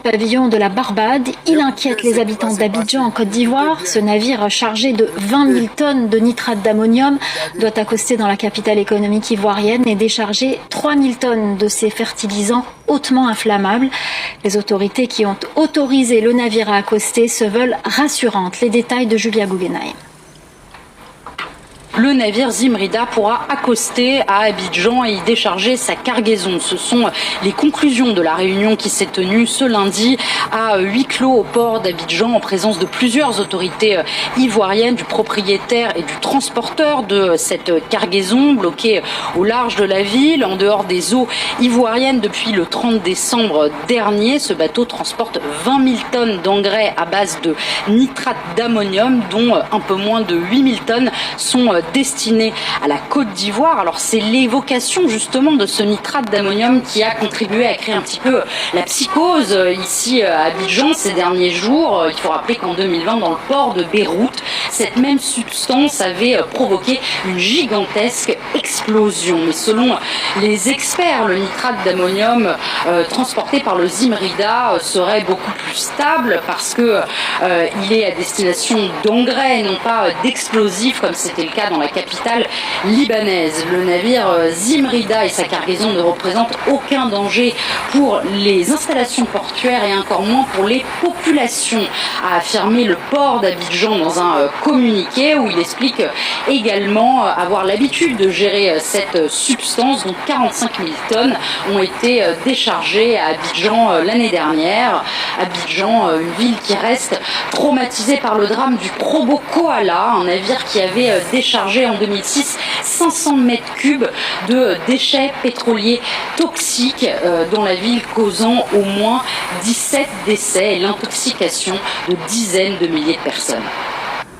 pavillon de la Barbade. Il inquiète les habitants d'Abidjan en Côte d'Ivoire. Ce navire chargé de 20 000 tonnes de nitrate d'ammonium doit accoster dans la capitale économique ivoirienne et décharger 3 000 tonnes de ces fertilisants hautement inflammables. Les autorités qui ont autorisé le navire à accoster se veulent rassurantes. Les détails de Julia Guggenheim. Le navire Zimrida pourra accoster à Abidjan et y décharger sa cargaison. Ce sont les conclusions de la réunion qui s'est tenue ce lundi à huis clos au port d'Abidjan en présence de plusieurs autorités ivoiriennes, du propriétaire et du transporteur de cette cargaison bloquée au large de la ville, en dehors des eaux ivoiriennes depuis le 30 décembre dernier. Ce bateau transporte 20 000 tonnes d'engrais à base de nitrate d'ammonium, dont un peu moins de 8 000 tonnes sont destiné à la Côte d'Ivoire. Alors c'est l'évocation justement de ce nitrate d'ammonium qui a contribué à créer un petit peu la psychose ici à Abidjan ces derniers jours. Il faut rappeler qu'en 2020, dans le port de Beyrouth, cette même substance avait provoqué une gigantesque explosion. Mais selon les experts, le nitrate d'ammonium transporté par le Zimrida serait beaucoup plus stable parce que il est à destination d'engrais et non pas d'explosifs comme c'était le cas dans la capitale libanaise. Le navire Zimrida et sa cargaison ne représentent aucun danger pour les installations portuaires et encore moins pour les populations, a affirmé le port d'Abidjan dans un communiqué où il explique également avoir l'habitude de gérer cette substance dont 45 000 tonnes ont été déchargées à Abidjan l'année dernière. Abidjan, une ville qui reste traumatisée par le drame du Probo Koala, un navire qui avait déchargé en 2006 500 mètres cubes de déchets pétroliers toxiques dans la ville, causant au moins 17 décès et l'intoxication de dizaines de milliers de personnes.